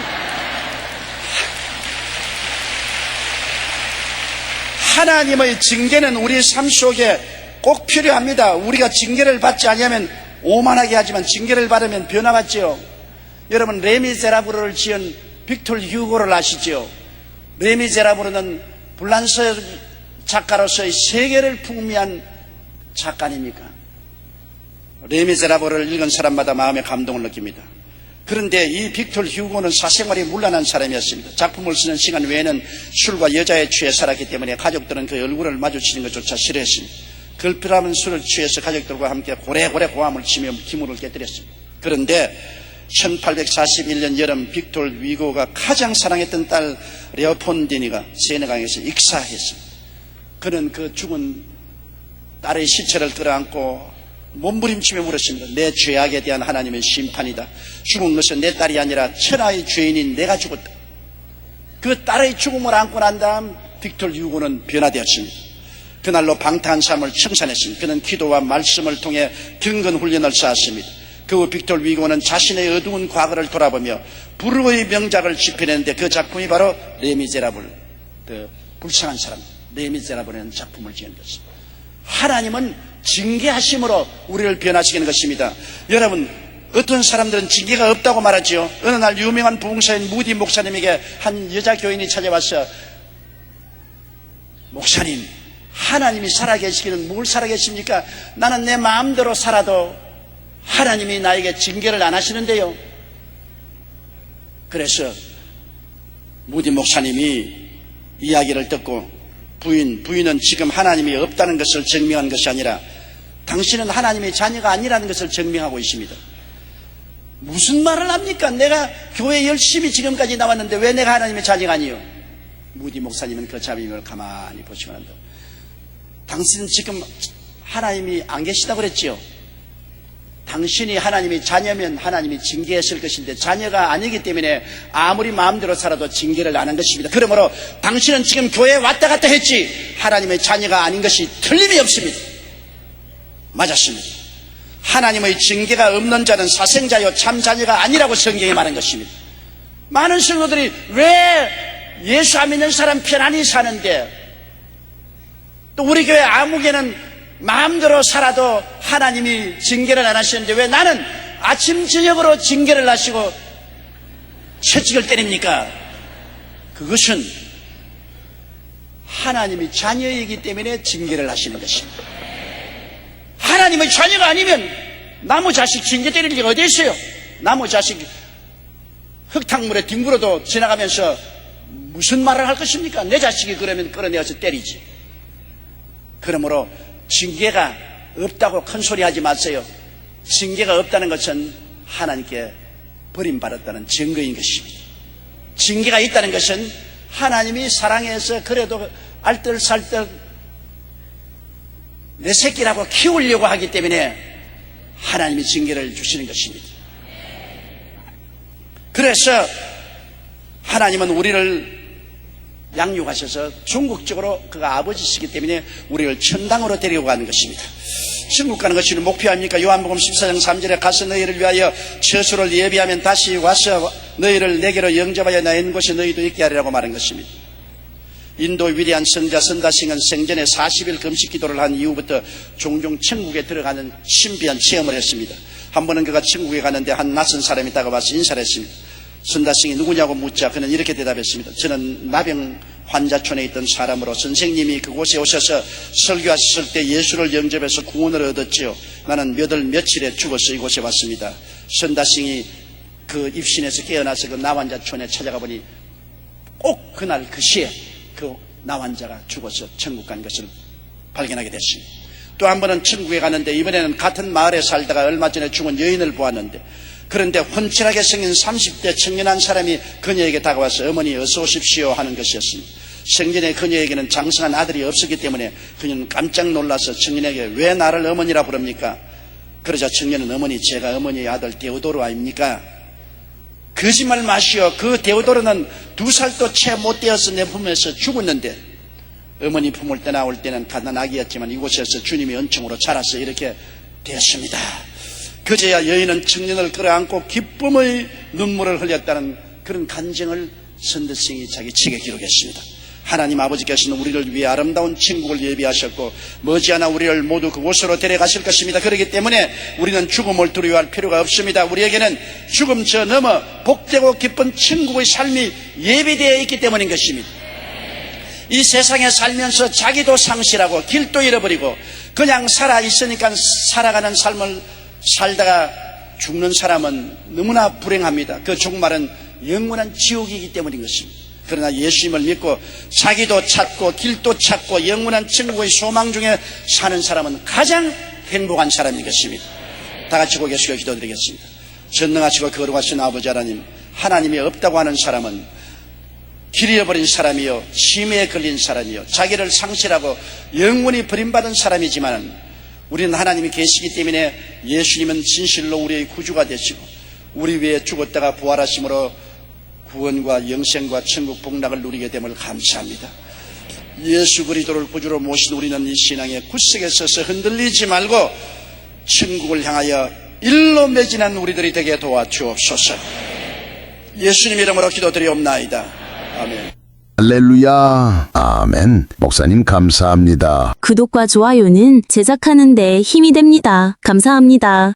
하나님의 징계는 우리 삶 속에 꼭 필요합니다. 우리가 징계를 받지 않으면 오만하게 하지만 징계를 받으면 변화받지요. 여러분 레미제라블을 지은 빅토르 휴고를 아시죠? 레미제라블은 불란서 작가로서의 세계를 풍미한 작가 아닙니까? 레미제라블을 읽은 사람마다 마음의 감동을 느낍니다. 그런데 이 빅토르 휴고는 사생활이 문란한 사람이었습니다. 작품을 쓰는 시간 외에는 술과 여자에 취해 살았기 때문에 가족들은 그 얼굴을 마주치는 것조차 싫어했습니다. 걸프라는 술을 취해서 가족들과 함께 고래고래 고함을 치며 기물을 깨뜨렸습니다. 그런데 1841년 여름 빅토르 휴고가 가장 사랑했던 딸 레오폰디니가 세네강에서 익사했습니다. 그는 그 죽은 딸의 시체를 끌어안고 몸부림치며 물었습니다. 내 죄악에 대한 하나님의 심판이다. 죽은 것은 내 딸이 아니라 천하의 죄인인 내가 죽었다. 그 딸의 죽음을 안고 난 다음 빅터 휴고는 변화되었습니다. 그날로 방탕한 삶을 청산했습니다. 그는 기도와 말씀을 통해 경건 훈련을 쌓았습니다. 그 후 빅터 휴고는 자신의 어두운 과거를 돌아보며 불후의 명작을 집필했는데 그 작품이 바로 레미제라블, 불쌍한 사람, 레미제라블이라는 작품을 지은 것입니다. 하나님은 징계하심으로 우리를 변화시키는 것입니다. 여러분, 어떤 사람들은 징계가 없다고 말하지요. 어느 날 유명한 부흥사인 무디 목사님에게 한 여자 교인이 찾아와서, 목사님, 하나님이 살아계시기는 뭘 살아계십니까? 나는 내 마음대로 살아도 하나님이 나에게 징계를 안 하시는데요. 그래서 무디 목사님이 이야기를 듣고 부인은 지금 하나님이 없다는 것을 증명한 것이 아니라 당신은 하나님의 자녀가 아니라는 것을 증명하고 있습니다. 무슨 말을 합니까? 내가 교회 열심히 지금까지 나왔는데 왜 내가 하나님의 자녀가 아니요? 무디 목사님은 그 자비를 가만히 보시고 난다. 당신은 지금 하나님이 안 계시다고 그랬지요? 당신이 하나님의 자녀면 하나님이 징계했을 것인데 자녀가 아니기 때문에 아무리 마음대로 살아도 징계를 안 한 것입니다. 그러므로 당신은 지금 교회에 왔다 갔다 했지 하나님의 자녀가 아닌 것이 틀림이 없습니다. 맞았습니다. 하나님의 징계가 없는 자는 사생자요 참 자녀가 아니라고 성경에 말한 것입니다. 많은 성도들이 왜 예수 안 믿는 사람 편안히 사는데 또 우리 교회 아무개는 마음대로 살아도 하나님이 징계를 안 하시는데 왜 나는 아침 저녁으로 징계를 하시고 채찍을 때립니까? 그것은 하나님이 자녀이기 때문에 징계를 하시는 것입니다. 하나님의 자녀가 아니면 나무 자식 징계 때릴 리가 어디 있어요? 나무 자식 흙탕물에 뒹굴어도 지나가면서 무슨 말을 할 것입니까? 내 자식이 그러면 끌어내어서 때리지. 그러므로 징계가 없다고 큰소리 하지 마세요. 징계가 없다는 것은 하나님께 버림받았다는 증거인 것입니다. 징계가 있다는 것은 하나님이 사랑해서 그래도 알뜰살뜰 내 새끼라고 키우려고 하기 때문에 하나님이 징계를 주시는 것입니다. 그래서 하나님은 우리를 양육하셔서 중국적으로 그가 아버지시기 때문에 우리를 천당으로 데리고 가는 것입니다. 천국 가는 것이 목표 아닙니까? 요한복음 14장 3절에 가서 너희를 위하여 처소를 예비하면 다시 와서 너희를 내게로 영접하여 나 있는 곳에 너희도 있게 하리라고 말한 것입니다. 인도 위대한 선자 선다싱은 생전에 40일 금식 기도를 한 이후부터 종종 천국에 들어가는 신비한 체험을 했습니다. 한 번은 그가 천국에 가는데 한 낯선 사람이 다가와서 인사를 했습니다. 선다싱이 누구냐고 묻자 그는 이렇게 대답했습니다. 저는 나병 환자촌에 있던 사람으로 선생님이 그곳에 오셔서 설교하셨을 때 예수를 영접해서 구원을 얻었지요. 나는 몇 월 며칠에 죽어서 이곳에 왔습니다. 선다싱이 그 입신에서 깨어나서 그 나환자촌에 찾아가 보니 꼭 그날 그 시에 그 나환자가 죽어서 천국 간 것을 발견하게 됐습니다. 또 한 번은 천국에 가는데 이번에는 같은 마을에 살다가 얼마 전에 죽은 여인을 보았는데 그런데 훤칠하게 생긴 30대 청년한 사람이 그녀에게 다가와서 어머니 어서 오십시오 하는 것이었습니다. 생전에 그녀에게는 장성한 아들이 없었기 때문에 그녀는 깜짝 놀라서 청년에게 왜 나를 어머니라 부릅니까? 그러자 청년은 어머니 제가 어머니의 아들 데오도로 아닙니까? 거짓말 마시오. 그 데오도로는 2살도 채 못 되어서 내 품에서 죽었는데 어머니 품을 떠나올 때는 가난 아기였지만 이곳에서 주님이 은총으로 자라서 이렇게 되었습니다. 그제야 여인은 청년을 끌어안고 기쁨의 눈물을 흘렸다는 그런 간증을 선대생이 자기 책에 기록했습니다. 하나님 아버지께서는 우리를 위해 아름다운 천국을 예비하셨고 머지않아 우리를 모두 그곳으로 데려가실 것입니다. 그렇기 때문에 우리는 죽음을 두려워할 필요가 없습니다. 우리에게는 죽음 저 넘어 복되고 기쁜 천국의 삶이 예비되어 있기 때문인 것입니다. 이 세상에 살면서 자기도 상실하고 길도 잃어버리고 그냥 살아있으니까 살아가는 삶을 살다가 죽는 사람은 너무나 불행합니다. 그 종말은 영원한 지옥이기 때문인 것입니다. 그러나 예수님을 믿고 자기도 찾고 길도 찾고 영원한 천국의 소망 중에 사는 사람은 가장 행복한 사람인 것입니다. 다 같이 고개 숙여 기도드리겠습니다. 전능하시고 거룩하신 아버지 하나님, 하나님이 없다고 하는 사람은 길 잃어버린 사람이요 치매에 걸린 사람이요 자기를 상실하고 영원히 버림받은 사람이지만 우리는 하나님이 계시기 때문에 예수님은 진실로 우리의 구주가 되시고 우리 위해 죽었다가 부활하심으로 구원과 영생과 천국 복락을 누리게 됨을 감사합니다. 예수 그리스도를 구주로 모신 우리는 이 신앙의 구석에 서서 흔들리지 말고 천국을 향하여 일로 매진한 우리들이 되게 도와주옵소서. 예수님 이름으로 기도드리옵나이다. 아멘. 할렐루야. 아멘. 목사님 감사합니다. 구독과 좋아요는 제작하는 데 힘이 됩니다. 감사합니다.